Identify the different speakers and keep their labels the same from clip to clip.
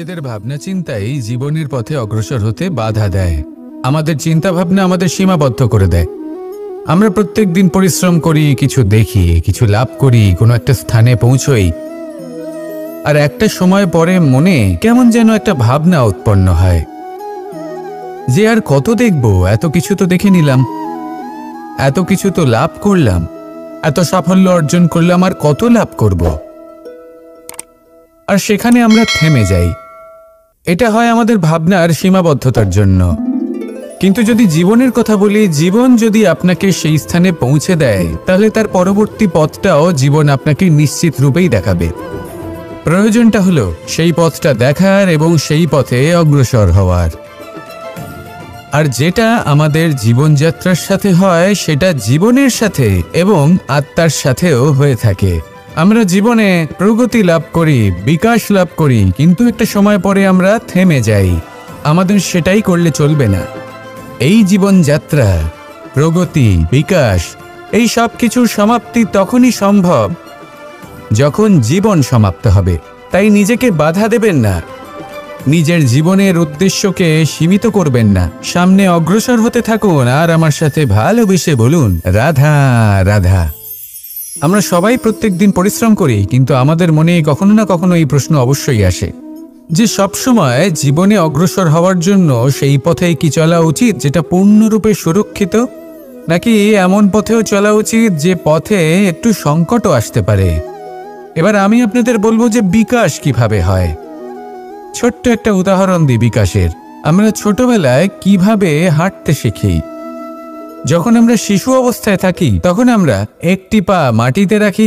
Speaker 1: নিজেদের ভাবনা চিন্তাই জীবনের পথে অগ্রসর হতে বাধা দেয়। আমাদের চিন্তা ভাবনা আমাদের সীমাবদ্ধ করে দেয়। আমরা প্রত্যেক দিন পরিশ্রম করি, কিছু দেখি, কিছু লাভ করি, কোনো একটা স্থানে পৌঁছই, আর একটা সময় পরে মনে কেমন যেন একটা ভাবনা উৎপন্ন হয় যে আর কত দেখব, এত কিছু তো দেখে নিলাম, এত কিছু তো লাভ করলাম, এত সাফল্য অর্জন করলাম, আর কত লাভ করব। আর সেখানে আমরা থেমে যাই। এটা হয় আমাদের ভাবনার সীমাবদ্ধতার জন্য। কিন্তু যদি জীবনের কথা বলি, জীবন যদি আপনাকে সেই স্থানে পৌঁছে দেয়, তাহলে তার পরবর্তী পথটাও জীবন আপনাকে নিশ্চিত রূপেই দেখাবে। প্রয়োজনটা হলো সেই পথটা দেখার এবং সেই পথে অগ্রসর হওয়ার। আর যেটা আমাদের জীবনযাত্রার সাথে হয়, সেটা জীবনের সাথে এবং আত্মার সাথেও হয়ে থাকে। আমরা জীবনে প্রগতি লাভ করি, বিকাশ লাভ করি, কিন্তু একটা সময় পরে আমরা থেমে যাই। আমাদের সেটাই করলে চলবে না। এই জীবনযাত্রা, প্রগতি, বিকাশ, এই সব কিছুর সমাপ্তি তখনই সম্ভব যখন জীবন সমাপ্ত হবে। তাই নিজেকে বাধা দেবেন না, নিজের জীবনের উদ্দেশ্যকে সীমিত করবেন না। সামনে অগ্রসর হতে থাকুন আর আমার সাথে ভালোবেসে বলুন, রাধা রাধা। আমরা সবাই প্রত্যেক দিন পরিশ্রম করি, কিন্তু আমাদের মনে কখনো না কখনো এই প্রশ্ন অবশ্যই আসে যে সবসময় জীবনে অগ্রসর হওয়ার জন্য সেই পথেই কি চলা উচিত যেটা পূর্ণরূপে সুরক্ষিত, নাকি এমন পথেও চলা উচিত যে পথে একটু সংকটও আসতে পারে। এবার আমি আপনাদের বলবো যে বিকাশ কিভাবে হয়। ছোট্ট একটা উদাহরণ দিই বিকাশের। আমরা ছোটবেলায় কিভাবে হাঁটতে শিখি। যখন আমরা শিশু অবস্থায় থাকি, তখন আমরা একটি পা মাটিতে রাখি,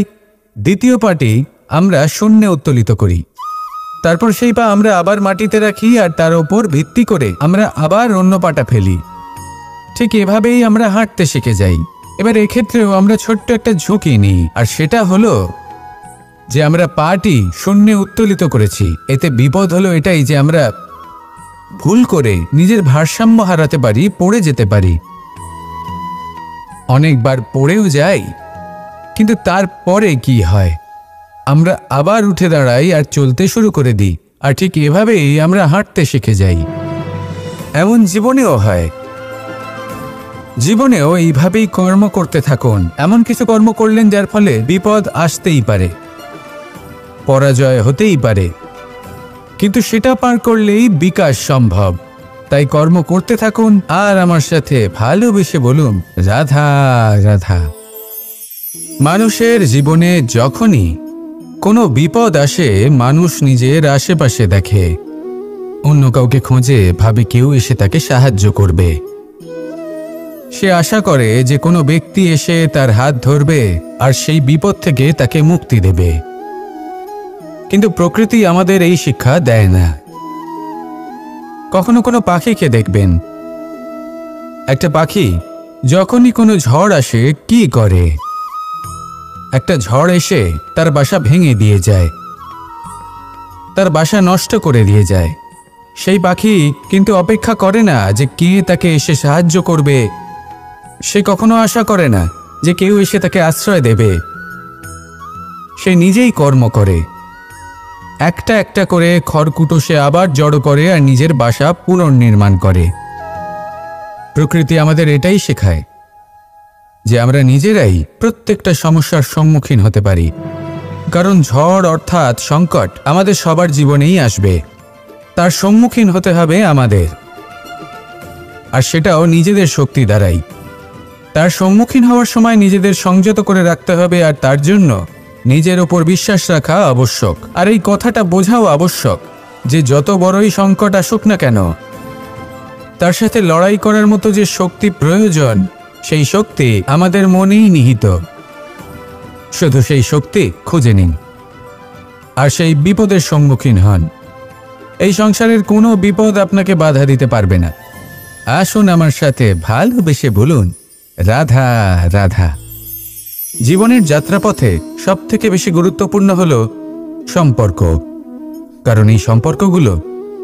Speaker 1: দ্বিতীয় পাটি আমরা শূন্যে উত্তোলিত করি, তারপর সেই পা আমরা আবার মাটিতে রাখি, আর তার উপর ভিত্তি করে আমরা আবার অন্য পাটা ফেলি। ঠিক এভাবেই আমরা হাঁটতে শিখে যাই। এবার এক্ষেত্রেও আমরা ছোট্ট একটা ঝুঁকি নিই, আর সেটা হলো যে আমরা পাটি শূন্যে উত্তোলিত করেছি। এতে বিপদ হলো এটাই যে আমরা ভুল করে নিজের ভারসাম্য হারাতে পারি, পড়ে যেতে পারি। অনেকবার পড়েও যাই, কিন্তু তারপরে কি হয়, আমরা আবার উঠে দাঁড়াই আর চলতে শুরু করে দিই। আর ঠিক এভাবেই আমরা হাঁটতে শিখে যাই। এমন জীবনেও হয়। জীবনেও এইভাবেই কর্ম করতে থাকুন। এমন কিছু কর্ম করলেন যার ফলে বিপদ আসতেই পারে, পরাজয় হতেই পারে, কিন্তু সেটা পার করলেই বিকাশ সম্ভব। তাই কর্ম করতে থাকুন আর আমার সাথে ভালোবেসে বলুন, রাধা রাধা। মানুষের জীবনে যখনই কোনো বিপদ আসে, মানুষ নিজের আশেপাশে দেখে, অন্য কাউকে খোঁজে, ভাবে কেউ এসে তাকে সাহায্য করবে। সে আশা করে যে কোনো ব্যক্তি এসে তার হাত ধরবে আর সেই বিপদ থেকে তাকে মুক্তি দেবে। কিন্তু প্রকৃতি আমাদের এই শিক্ষা দেয় না। কখনো কোনো পাখিকে দেখবেন, একটা পাখি যখনই কোনো ঝড় আসে কি করে, একটা ঝড় এসে তার বাসা ভেঙে দিয়ে যায়, তার বাসা নষ্ট করে দিয়ে যায়। সেই পাখি কিন্তু অপেক্ষা করে না যে কে তাকে এসে সাহায্য করবে। সে কখনো আশা করে না যে কেউ এসে তাকে আশ্রয় দেবে। সে নিজেই কর্ম করে, একটা একটা করে খড়কুটো সে আবার জড়ো করে আর নিজের বাসা পুনর্নির্মাণ করে। প্রকৃতি আমাদের এটাই শেখায় যে আমরা নিজেরাই প্রত্যেকটা সমস্যার সম্মুখীন হতে পারি। কারণ ঝড় অর্থাৎ সংকট আমাদের সবার জীবনেই আসবে, তার সম্মুখীন হতে হবে আমাদের, আর সেটাও নিজেদের শক্তি দ্বারাই। তার সম্মুখীন হওয়ার সময় নিজেদের সংযত করে রাখতে হবে, আর তার জন্য নিজের ওপর বিশ্বাস রাখা আবশ্যক। আর এই কথাটা বোঝাও আবশ্যক যে যত বড়ই সংকট আসুক না কেন, তার সাথে লড়াই করার মতো যে শক্তি প্রয়োজন, সেই শক্তি আমাদের মনেই নিহিত। শুধু সেই শক্তি খুঁজে নিন আর সেই বিপদের সম্মুখীন হন। এই সংসারের কোনো বিপদ আপনাকে বাধা দিতে পারবে না। আসুন আমার সাথে ভালোবেসে বলুন, রাধা রাধা। জীবনের যাত্রাপথে সবথেকে বেশি গুরুত্বপূর্ণ হলো সম্পর্ক। কারণ এই সম্পর্কগুলো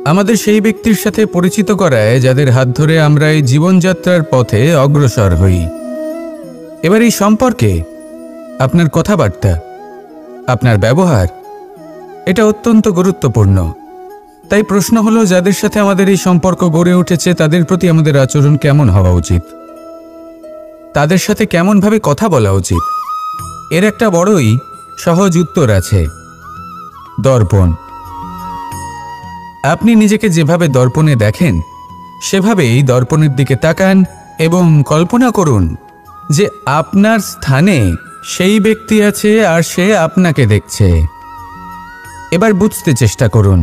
Speaker 1: আমাদের সেই ব্যক্তির সাথে পরিচিত করায় যাদের হাত ধরে আমরা এই জীবনযাত্রার পথে অগ্রসর হই। এবার এই সম্পর্কে আপনার কথাবার্তা, আপনার ব্যবহার, এটা অত্যন্ত গুরুত্বপূর্ণ। তাই প্রশ্ন হলো, যাদের সাথে আমাদের এই সম্পর্ক গড়ে উঠেছে তাদের প্রতি আমাদের আচরণ কেমন হওয়া উচিত, তাদের সাথে কেমনভাবে কথা বলা উচিত? এর একটা বড়ই সহজ উত্তর আছে, দর্পণ। আপনি নিজেকে যেভাবে দর্পণে দেখেন সেভাবেই দর্পণের দিকে তাকান এবং কল্পনা করুন যে আপনার স্থানে সেই ব্যক্তি আছে আর সে আপনাকে দেখছে। এবার বুঝতে চেষ্টা করুন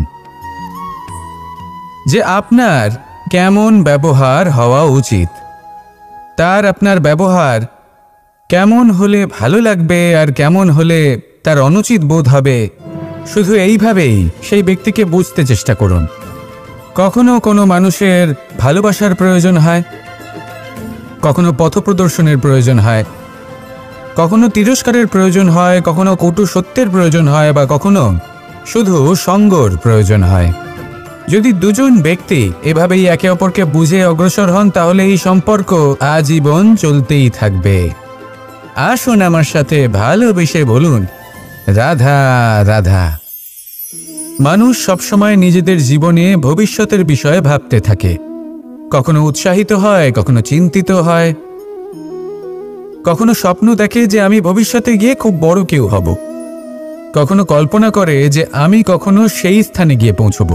Speaker 1: যে আপনার কেমন ব্যবহার হওয়া উচিত, তার আপনার ব্যবহার কেমন হলে ভালো লাগবে আর কেমন হলে তার অনুচিত বোধ হবে। শুধু এইভাবেই সেই ব্যক্তিকে বুঝতে চেষ্টা করুন। কখনো কোনো মানুষের ভালোবাসার প্রয়োজন হয়, কখনো পথপ্রদর্শনের প্রয়োজন হয়, কখনো তিরস্কারের প্রয়োজন হয়, কখনো কটু সত্যের প্রয়োজন হয়, বা কখনো শুধু সঙ্গর প্রয়োজন হয়। যদি দুজন ব্যক্তি এভাবেই একে অপরকে বুঝে অগ্রসর হন তাহলে এই সম্পর্ক আজীবন চলতেই থাকবে। আসুন আমার সাথে ভালোবেসে বলুন, রাধা রাধা। মানুষ সবসময় নিজেদের জীবনে ভবিষ্যতের বিষয়ে ভাবতে থাকে। কখনো উৎসাহিত হয়, কখনো চিন্তিত হয়, কখনো স্বপ্ন দেখে যে আমি ভবিষ্যতে গিয়ে খুব বড় কেউ হব, কখনো কল্পনা করে যে আমি কখনো সেই স্থানে গিয়ে পৌঁছব।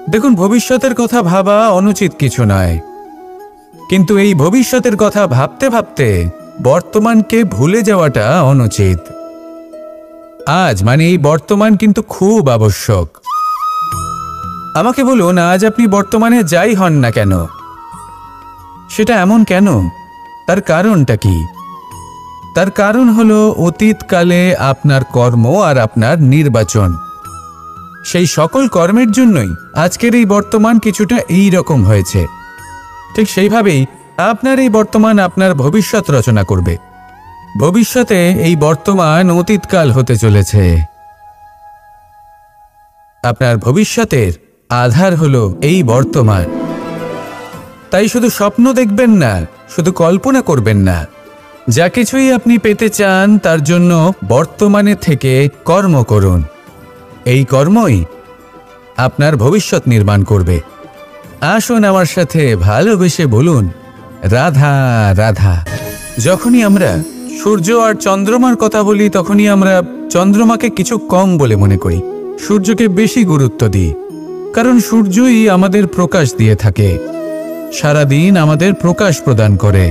Speaker 1: দেখুন, ভবিষ্যতের কথা ভাবা অনুচিত কিছু নয়, কিন্তু এই ভবিষ্যতের কথা ভাবতে ভাবতে বর্তমানকে ভুলে যাওয়াটা অনুচিত। আজ মানে এই বর্তমান কিন্তু খুব আবশ্যক। আমাকে বলুন, আজ আপনি বর্তমানে যাই হন না কেন, সেটা এমন কেন? তার কারণটা কি? তার কারণ হলো অতীতকালে আপনার কর্ম আর আপনার নির্বাচন। সেই সকল কর্মের জন্যই আজকের এই বর্তমান কিছুটা এই রকম হয়েছে। ঠিক সেইভাবেই আপনার এই বর্তমান আপনার ভবিষ্যৎ রচনা করবে। ভবিষ্যতে এই বর্তমান অতীতকাল হতে চলেছে। আপনার ভবিষ্যতের আধার হলো এই বর্তমান। তাই শুধু স্বপ্ন দেখবেন না, শুধু কল্পনা করবেন না। যা কিছুই আপনি পেতে চান তার জন্য বর্তমানে থেকে কর্ম করুন। এই কর্মই আপনার ভবিষ্যৎ নির্মাণ করবে। আসুন আমার সাথে ভালোবেসে বলুন, রাধা রাধা। যখনই আমরা সূর্য আর চন্দ্রমার কথা বলি তখনই আমরা চন্দ্রমাকে কিছু কম বলে মনে করি, সূর্যকে বেশি গুরুত্ব দিই। কারণ সূর্যই আমাদের প্রকাশ দিয়ে থাকে, সারাদিন আমাদের প্রকাশ প্রদান করে।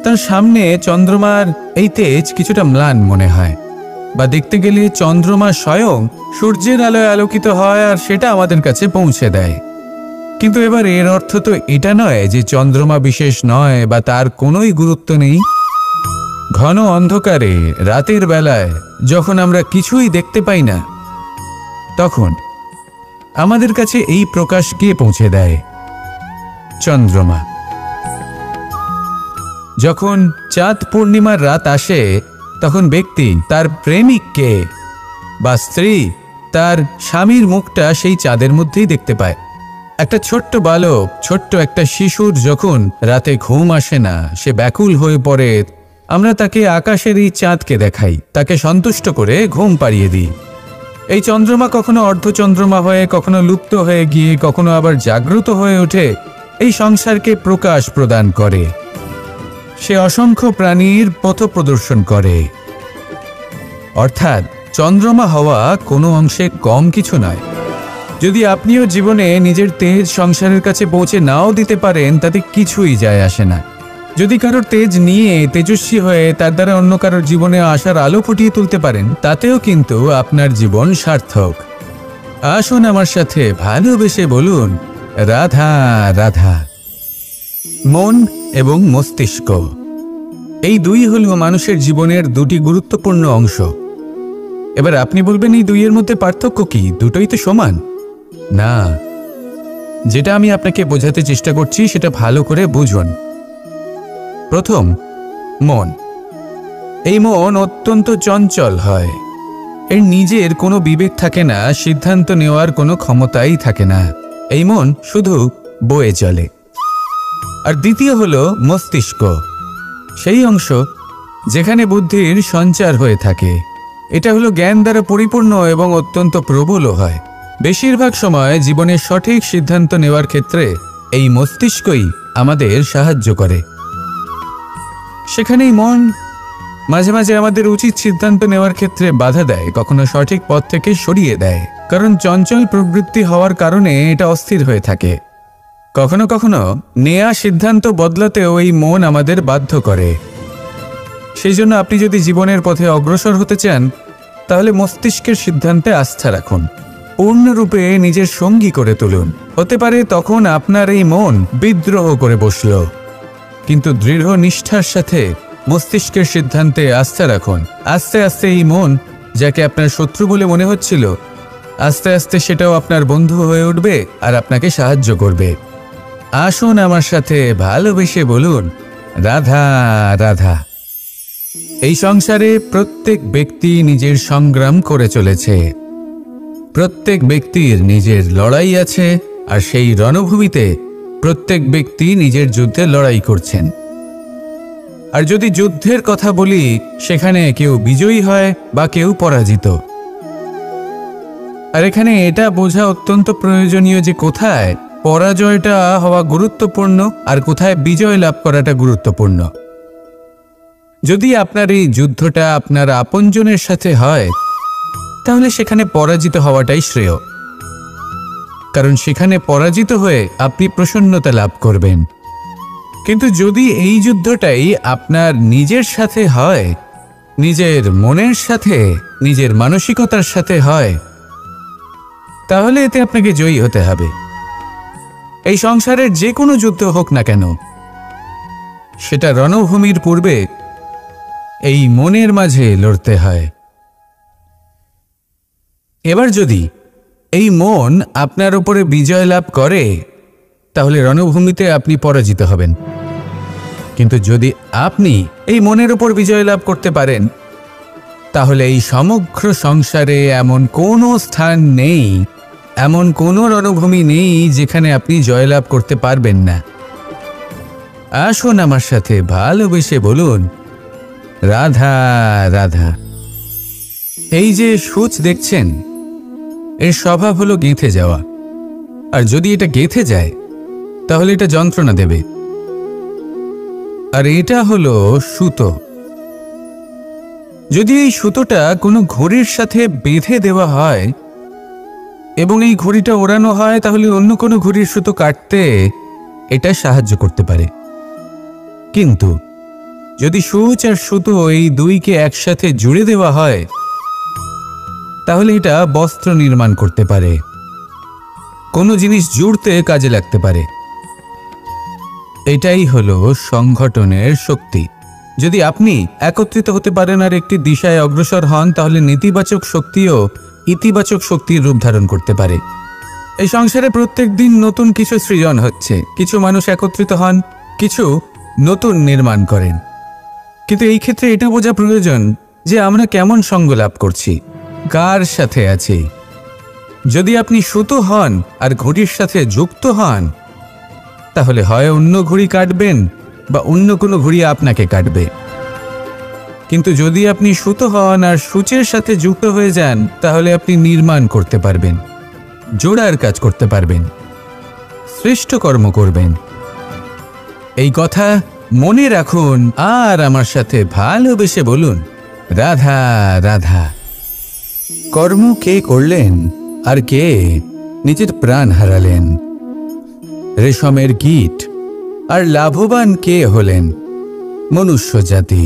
Speaker 1: তার সামনে চন্দ্রমার এই তেজ কিছুটা ম্লান মনে হয়, বা দেখতে গেলে চন্দ্রমা স্বয়ং সূর্যের আলোয় আলোকিত হয় আর সেটা আমাদের কাছে পৌঁছে দেয়। কিন্তু এবার এর অর্থ তো এটা নয় যে চন্দ্রমা বিশেষ নয় বা তার কোনোই গুরুত্ব নেই। ঘন অন্ধকারে রাতের বেলায় যখন আমরা কিছুই দেখতে পাই না, তখন আমাদের কাছে এই প্রকাশ কে পৌঁছে দেয়? চন্দ্রমা। যখন চাঁদ পূর্ণিমার রাত আসে তখন ব্যক্তি তার প্রেমিককে বা স্ত্রী তার স্বামীর মুখটা সেই চাঁদের মধ্যেই দেখতে পায়। একটা ছোট্ট বালক, ছোট্ট একটা শিশুর যখন রাতে ঘুম আসে না, সে ব্যাকুল হয়ে পড়ে, আমরা তাকে আকাশের এই চাঁদকে দেখাই, তাকে সন্তুষ্ট করে ঘুম পাড়িয়ে দিই। এই চন্দ্রমা কখনো অর্ধচন্দ্রমা হয়ে, কখনো লুপ্ত হয়ে গিয়ে, কখনো আবার জাগ্রত হয়ে ওঠে, এই সংসারকে প্রকাশ প্রদান করে। সে অসংখ্য প্রাণীর পথ প্রদর্শন করে। অর্থাৎ চন্দ্রমা হওয়া কোনো অংশে কম কিছু নয়। যদি আপনিও জীবনে নিজের তেজ সংসারের কাছে পৌঁছে নাও দিতে পারেন, তাতে কিছুই যায় আসে না। যদি কারোর তেজ নিয়ে তেজস্বী হয়ে তার দ্বারা অন্য কারোর জীবনে আসার আলো ফুটিয়ে তুলতে পারেন, তাতেও কিন্তু আপনার জীবন সার্থক। আসুন আমার সাথে ভালোবেসে বলুন, রাধা রাধা। মন এবং মস্তিষ্ক, এই দুই হলো মানুষের জীবনের দুটি গুরুত্বপূর্ণ অংশ। এবার আপনি বলবেন, এই দুইয়ের মধ্যে পার্থক্য কি? দুটোই তো সমান। না, যেটা আমি আপনাকে বোঝাতে চেষ্টা করছি সেটা ভালো করে বুঝুন। প্রথম, মন। এই মন অত্যন্ত চঞ্চল হয়। এর নিজের কোনো বিবেক থাকে না, সিদ্ধান্ত নেওয়ার কোনো ক্ষমতাই থাকে না। এই মন শুধু বয়ে চলে। আর দ্বিতীয় হলো মস্তিষ্ক, সেই অংশ যেখানে বুদ্ধির সঞ্চার হয়ে থাকে। এটা হলো জ্ঞান দ্বারা পরিপূর্ণ এবং অত্যন্ত প্রবলও হয়। বেশিরভাগ সময় জীবনের সঠিক সিদ্ধান্ত নেওয়ার ক্ষেত্রে এই মস্তিষ্কই আমাদের সাহায্য করে। সেখানেই মন মাঝে মাঝে আমাদের উচিত সিদ্ধান্ত নেওয়ার ক্ষেত্রে বাধা দেয়, কখনো সঠিক পথ থেকে সরিয়ে দেয়, কারণ চঞ্চল প্রবৃত্তি হওয়ার কারণে এটা অস্থির হয়ে থাকে। কখনো কখনো নেয়া সিদ্ধান্ত বদলাতেও এই মন আমাদের বাধ্য করে। সেই জন্য আপনি যদি জীবনের পথে অগ্রসর হতে চান, তাহলে মস্তিষ্কের সিদ্ধান্তে আস্থা রাখুন, পূর্ণরূপে নিজের সঙ্গী করে তুলুন। হতে পারে তখন আপনার এই মন বিদ্রোহ করে বসল, কিন্তু দৃঢ় নিষ্ঠার সাথে মস্তিষ্কের সিদ্ধান্তে আস্থা রাখুন। আস্তে আস্তে এই মন, যাকে আপনার শত্রু বলে মনে হচ্ছিল, আস্তে আস্তে সেটাও আপনার বন্ধু হয়ে উঠবে আর আপনাকে সাহায্য করবে। আসুন আমার সাথে ভালোবেসে বলুন, রাধা রাধা। এই সংসারে প্রত্যেক ব্যক্তি নিজের সংগ্রাম করে চলেছে। প্রত্যেক ব্যক্তির নিজের লড়াই আছে, আর সেই রণভূমিতে প্রত্যেক ব্যক্তি নিজের যুদ্ধে লড়াই করছেন। আর যদি যুদ্ধের কথা বলি, সেখানে কেউ বিজয়ী হয় বা কেউ পরাজিত। আর এখানে এটা বোঝা অত্যন্ত প্রয়োজনীয় যে কোথায় পরাজয়টা হওয়া গুরুত্বপূর্ণ আর কোথায় বিজয় লাভ করাটা গুরুত্বপূর্ণ। যদি আপনার এই যুদ্ধটা আপনার আপনজনের সাথে হয়, তাহলে সেখানে পরাজিত হওয়াটাই শ্রেয়, কারণ সেখানে পরাজিত হয়ে আপনি প্রসন্নতা লাভ করবেন। কিন্তু যদি এই যুদ্ধটাই আপনার নিজের সাথে হয়, নিজের মনের সাথে, নিজের মানসিকতার সাথে হয়, তাহলে এতে আপনাকে জয়ী হতে হবে। এই সংসারের যে কোনো যুদ্ধ হোক না কেন, সেটা রণভূমির পূর্বে এই মনের মাঝে লড়তে হয়। এবার যদি এই মন আপনার উপরে বিজয় লাভ করে, তাহলে রণভূমিতে আপনি পরাজিত হবেন। কিন্তু যদি আপনি এই মনের উপর বিজয় লাভ করতে পারেন, তাহলে এই সমগ্র সংসারে এমন কোনো স্থান নেই, এমন কোনো রণভূমি নেই যেখানে আপনি জয়লাভ করতে পারবেন না। আসুন আমার সাথে ভালোবেসে বলুন, রাধা রাধা। এই যে সূচ দেখছেন, এর স্বভাব হলো গেঁথে যাওয়া। আর যদি এটা গেঁথে যায়, তাহলে এটা যন্ত্রণা দেবে। আর এটা হলো সুতো। যদি এই সুতোটা কোনো ঘড়ির সাথে বেঁধে দেওয়া হয় এবং এই ঘড়িটা ওড়ানো হয়, তাহলে অন্য কোনো ঘড়ির সুতো কাটতে এটা সাহায্য করতে পারে। কিন্তু যদি সূচ আর সুতো এই দুইকে একসাথে জুড়ে দেওয়া হয়, তাহলে এটা বস্ত্র নির্মাণ করতে পারে, কোনো জিনিস জুড়তে কাজে লাগতে পারে। এটাই হলো সংগঠনের শক্তি। যদি আপনি একত্রিত হতে পারেন আর একটি দিশায় অগ্রসর হন, তাহলে নেতিবাচক শক্তিও ইতিবাচক শক্তির রূপ ধারণ করতে পারে। এই সংসারে প্রত্যেক দিন নতুন কিছু সৃজন হচ্ছে। কিছু মানুষ একত্রিত হন, কিছু নতুন নির্মাণ করেন। কিন্তু এই ক্ষেত্রে এটা বোঝা প্রয়োজন যে আমরা কেমন সঙ্গ লাভ করছি, কার সাথে আছি। যদি আপনি সুতো হন আর ঘড়ির সাথে যুক্ত হন, তাহলে হয় অন্য ঘড়ি কাটবেন বা অন্য কোনো ঘড়ি আপনাকে কাটবে। কিন্তু যদি আপনি সুতো হন আর সূচের সাথে যুক্ত হয়ে যান, তাহলে আপনি নির্মাণ করতে পারবেন, জোড়ার কাজ করতে পারবেন, শ্রেষ্ঠ কর্ম করবেন। এই কথা মনে রাখুন আর আমার সাথে ভালোবেসে বলুন, রাধা রাধা। কর্ম কে করলেন আর কে নিজের প্রাণ হারালেন? রেশমের কীট। আর লাভবান কে হলেন? মনুষ্য জাতি।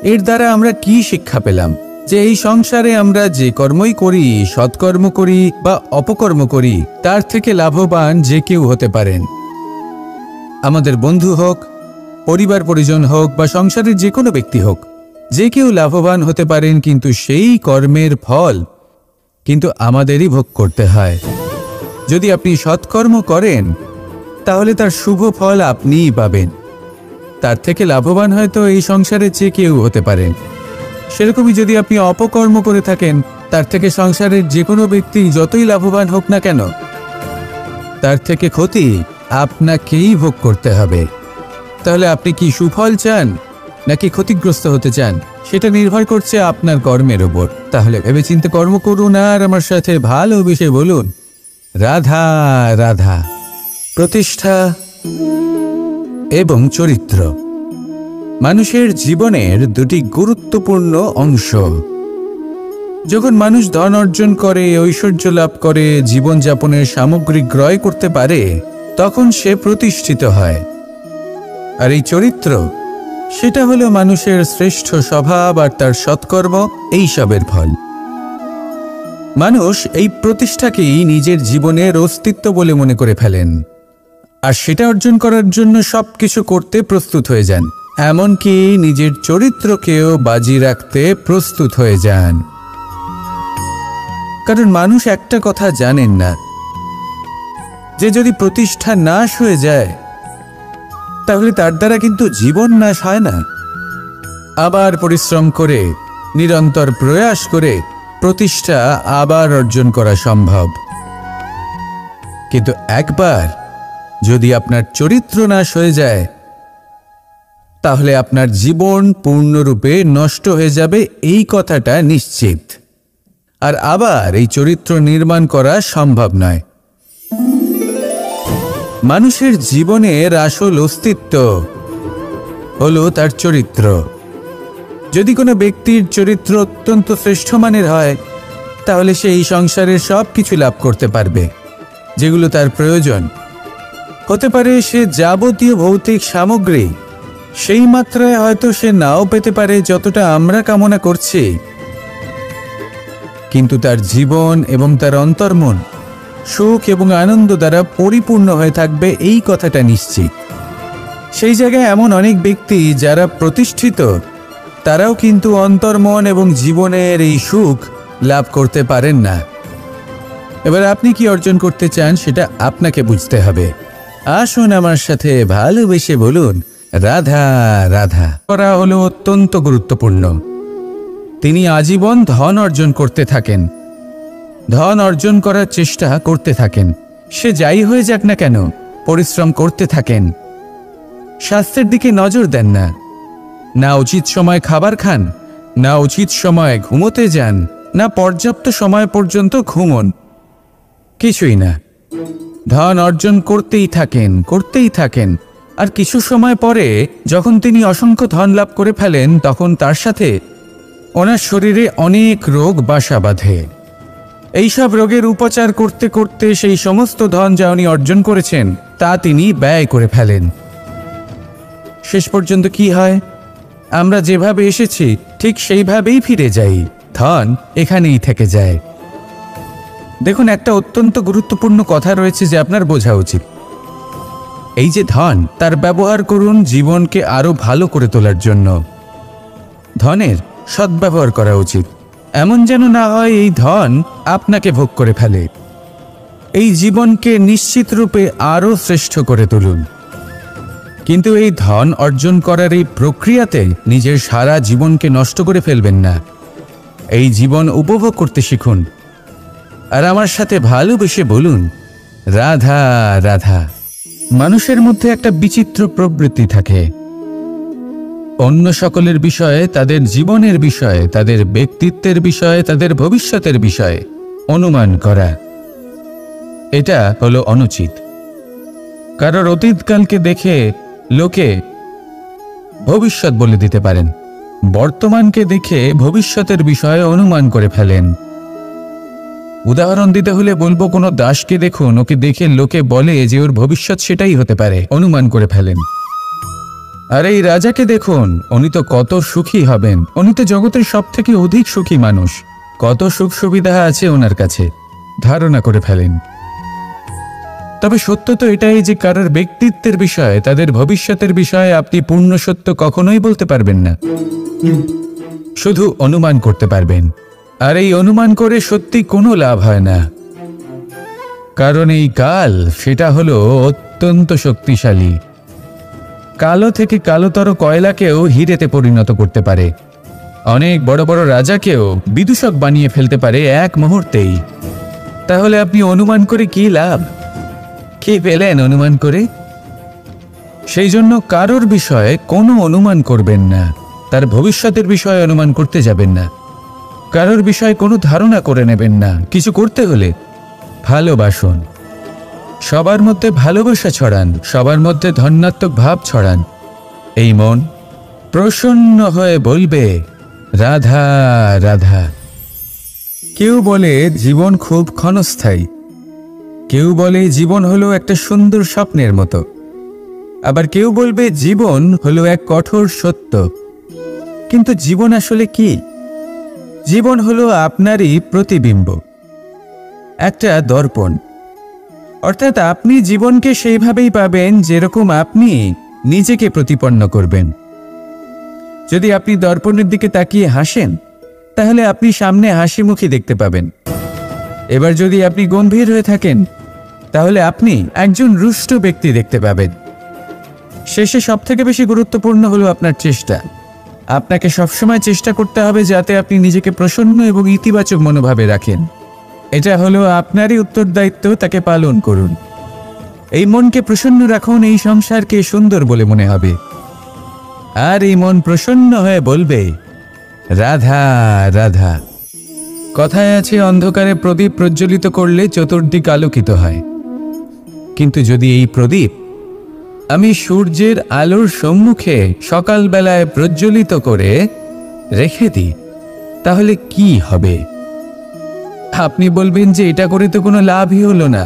Speaker 1: এর দ্বারা আমরা কি শিক্ষা পেলাম? যে এই সংসারে আমরা যে কর্মই করি, সৎকর্ম করি বা অপকর্ম করি, তার থেকে লাভবান যে কেউ হতে পারেন। আমাদের বন্ধু হোক, পরিবার পরিজন হোক বা সংসারের যে কোনো ব্যক্তি হোক, যে কেউ লাভবান হতে পারেন, কিন্তু সেই কর্মের ফল কিন্তু আমাদেরই ভোগ করতে হয়। যদি আপনি সৎকর্ম করেন, তাহলে তার শুভ ফল আপনিই পাবেন। তার থেকে লাভবান হয়তো এই সংসারে যে কেউ হতে পারেন। সেরকমই যদি আপনি অপকর্ম করে থাকেন, তার থেকে সংসারের যে কোনো ব্যক্তি যতই লাভবান হোক না কেন, তার থেকে ক্ষতি আপনাকেই ভোগ করতে হবে। তাহলে আপনি কি সুফল চান নাকি ক্ষতিগ্রস্ত হতে চান, সেটা নির্ভর করছে আপনার কর্মের ওপর। তাহলে ভেবেচিন্তে কর্ম করুন আর আমার সাথে ভালোবেসে বলুন, রাধা রাধা। প্রতিষ্ঠা এবং চরিত্র মানুষের জীবনের দুটি গুরুত্বপূর্ণ অংশ। যখন মানুষ ধন অর্জন করে, ঐশ্বর্য লাভ করে, জীবনযাপনের সামগ্রী ক্রয় করতে পারে, তখন সে প্রতিষ্ঠিত হয়। আর এই চরিত্র, সেটা হলো মানুষের শ্রেষ্ঠ স্বভাব আর তার সৎকর্ম, এইসবের ফল। মানুষ এই প্রতিষ্ঠাকেই নিজের জীবনের অস্তিত্ব বলে মনে করে ফেলেন, আর সেটা অর্জন করার জন্য সবকিছু করতে প্রস্তুত হয়ে যান, এমনকি নিজের চরিত্রকেও বাজি রাখতে প্রস্তুত হয়ে যান। কারণ মানুষ একটা কথা জানেন না, যে যদি প্রতিষ্ঠা নাশ হয়ে যায় তাহলে তার দ্বারা কিন্তু জীবন নাশ হয় না। আবার পরিশ্রম করে, নিরন্তর প্রয়াস করে প্রতিষ্ঠা আবার অর্জন করা সম্ভব। কিন্তু একবার যদি আপনার চরিত্র নাশ হয়ে যায়, তাহলে আপনার জীবন পূর্ণরূপে নষ্ট হয়ে যাবে, এই কথাটা নিশ্চিত। আর আবার এই চরিত্র নির্মাণ করা সম্ভব নয়। মানুষের জীবনের আসল অস্তিত্ব হলো তার চরিত্র। যদি কোনো ব্যক্তির চরিত্র অত্যন্ত শ্রেষ্ঠ মানের হয়, তাহলে সে এই সংসারের সব কিছু লাভ করতে পারবে যেগুলো তার প্রয়োজন। হতে পারে সে যাবতীয় ভৌতিক সামগ্রী সেই মাত্রায় হয়তো সে নাও পেতে পারে যতটা আমরা কামনা করছি, কিন্তু তার জীবন এবং তার অন্তর্মন সুখ এবং আনন্দ দ্বারা পরিপূর্ণ হয়ে থাকবে, এই কথাটা নিশ্চিত। সেই জায়গায় এমন অনেক ব্যক্তি যারা প্রতিষ্ঠিত, তারাও কিন্তু অন্তর্মন এবং জীবনের এই সুখ লাভ করতে পারেন না। এবার আপনি কি অর্জন করতে চান সেটা আপনাকে বুঝতে হবে। আসুন আমার সাথে ভালোবেসে বলুন, রাধা রাধা। করা হলো অত্যন্ত গুরুত্বপূর্ণ। তিনি আজীবন ধন অর্জন করতে থাকেন, ধন অর্জন করার চেষ্টা করতে থাকেন। সে যাই হয়ে যাক না কেন, পরিশ্রম করতে থাকেন। স্বাস্থ্যের দিকে নজর দেন না, না উচিত সময় খাবার খান, না উচিত সময় ঘুমোতে যান, না পর্যাপ্ত সময় পর্যন্ত ঘুমন, কিছুই না। ধন অর্জন করতেই থাকেন, করতেই থাকেন। আর কিছু সময় পরে যখন তিনি অসংখ্য ধন লাভ করে ফেলেন, তখন তার সাথে ওনার শরীরে অনেক রোগ বাসা বাঁধে। এইসব রোগের উপচার করতে করতে সেই সমস্ত ধন যা উনি অর্জন করেছেন তা তিনি ব্যয় করে ফেলেন। শেষ পর্যন্ত কি হয়? আমরা যেভাবে এসেছি ঠিক সেইভাবেই ফিরে যাই, ধন এখানেই থেকে যায়। দেখুন, একটা অত্যন্ত গুরুত্বপূর্ণ কথা রয়েছে যে আপনার বোঝা উচিত। এই যে ধন, তার ব্যবহার করুন জীবনকে আরো ভালো করে তোলার জন্য। ধনের সদ্ব্যবহার করা উচিত, এমন যেন না হয় এই ধন আপনাকে ভোগ করে ফেলে। এই জীবনকে নিশ্চিত রূপে আরো শ্রেষ্ঠ করে তুলুন। কিন্তু এই ধন অর্জন করার এই প্রক্রিয়াতে নিজের সারা জীবনকে নষ্ট করে ফেলবেন না। এই জীবন উপভোগ করতে শিখুন আর আমার সাথে ভালোবেসে বলুন, রাধা রাধা। মানুষের মধ্যে একটা বিচিত্র প্রবৃত্তি থাকে, অন্য সকলের বিষয়ে, তাদের জীবনের বিষয়ে, তাদের ব্যক্তিত্বের বিষয়ে, তাদের ভবিষ্যতের বিষয়ে অনুমান করা। এটা হলো অনুচিত। কারোর অতীতকালকে দেখে লোকে ভবিষ্যৎ বলে দিতে পারেন, বর্তমানকে দেখে ভবিষ্যতের বিষয়ে অনুমান করে ফেলেন। উদাহরণ দিতে হলে বলবো, কোনো দাসকে দেখুন, ওকে দেখে লোকে বলে যে ওর ভবিষ্যৎ সেটাই হতে পারে, অনুমান করে ফেলেন। আর এই রাজাকে দেখুন, উনি তো কত সুখী হবেন, উনি তো জগতের সব থেকে অধিক সুখী মানুষ, কত সুখ সুবিধা আছে ওনার কাছে, ধারণা করে ফেলেন। তবে সত্য তো এটাই যে কারোর ব্যক্তিত্বের বিষয়ে, তাদের ভবিষ্যতের বিষয়ে আপনি পূর্ণ সত্য কখনোই বলতে পারবেন না, শুধু অনুমান করতে পারবেন। আর এই অনুমান করে সত্যি কোনো লাভ হয় না, কারণ এই কাল সেটা হলো অত্যন্ত শক্তিশালী। কালো থেকে কালোতর কয়লাকেও হীরেতে পরিণত করতে পারে, অনেক বড় বড় রাজাকেও বিদূষক বানিয়ে ফেলতে পারে এক মুহূর্তেই। তাহলে আপনি অনুমান করে কি লাভ? কি পেলেন অনুমান করে? সেই জন্য কারোর বিষয়ে কোনো অনুমান করবেন না, তার ভবিষ্যতের বিষয়ে অনুমান করতে যাবেন না, কারোর বিষয়ে কোনো ধারণা করে নেবেন না। কিছু করতে হলে ভালোবাসুন, সবার মধ্যে ভালোবাসা ছড়ান, সবার মধ্যে ধন্যাত্মক ভাব ছড়ান। এই মন প্রসন্ন হয়ে বলবে রাধা রাধা। কেউ বলে জীবন খুব ক্ষণস্থায়ী, কেউ বলে জীবন হলো একটা সুন্দর স্বপ্নের মতো, আবার কেউ বলবে জীবন হলো এক কঠোর সত্য। কিন্তু জীবন আসলে কি? জীবন হলো আপনারই প্রতিবিম্ব, একটা দর্পণ। অর্থাৎ আপনি জীবনকে সেইভাবেই পাবেন যেরকম আপনি নিজেকে প্রতিপন্ন করবেন। যদি আপনি দর্পণের দিকে তাকিয়ে হাসেন, তাহলে আপনি সামনে হাসি মুখী দেখতে পাবেন। এবার যদি আপনি গম্ভীর হয়ে থাকেন, তাহলে আপনি একজন রুষ্ট ব্যক্তি দেখতে পাবেন। শেষে সবথেকে বেশি গুরুত্বপূর্ণ হলো আপনার চেষ্টা। আপনাকে সবসময় চেষ্টা করতে হবে যাতে আপনি নিজেকে প্রসন্ন এবং ইতিবাচক মনোভাবে রাখেন। এটা হলো আপনারই উত্তরদায়িত্ব, তাকে পালন করুন। এই মনকে প্রসন্ন রাখুন, এই সংসারকে সুন্দর বলে মনে হবে। আর এই মন প্রসন্ন হয়ে বলবে রাধা রাধা। কথায় আছে, অন্ধকারে প্রদীপ প্রজ্বলিত করলে চতুর্দিক আলোকিত হয়। কিন্তু যদি এই প্রদীপ আমি সূর্যের আলোর সম্মুখে সকালবেলায় প্রজ্বলিত করে রেখে দিই, তাহলে কি হবে? আপনি বলবেন যে এটা করে তো কোনো লাভই হলো না।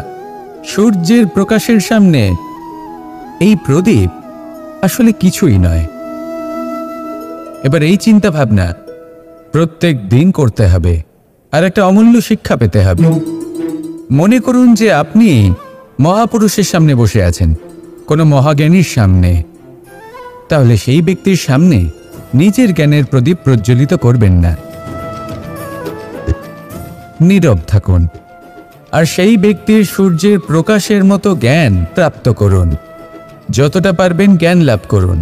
Speaker 1: সূর্যের প্রকাশের সামনে এই প্রদীপ আসলে কিছুই নয়। এবার এই চিন্তা ভাবনা প্রত্যেক দিন করতে হবে, আর একটা অমূল্য শিক্ষা পেতে হবে। মনে করুন যে আপনি মহাপুরুষের সামনে বসে আছেন, কোনো মহাজ্ঞানীর সামনে। তাহলে সেই ব্যক্তির সামনে নিজের জ্ঞানের প্রদীপ প্রজ্বলিত করবেন না, নীরব থাকুন, আর সেই ব্যক্তির সূর্যের প্রকাশের মতো জ্ঞান প্রাপ্ত করুন। যতটা পারবেন জ্ঞান লাভ করুন।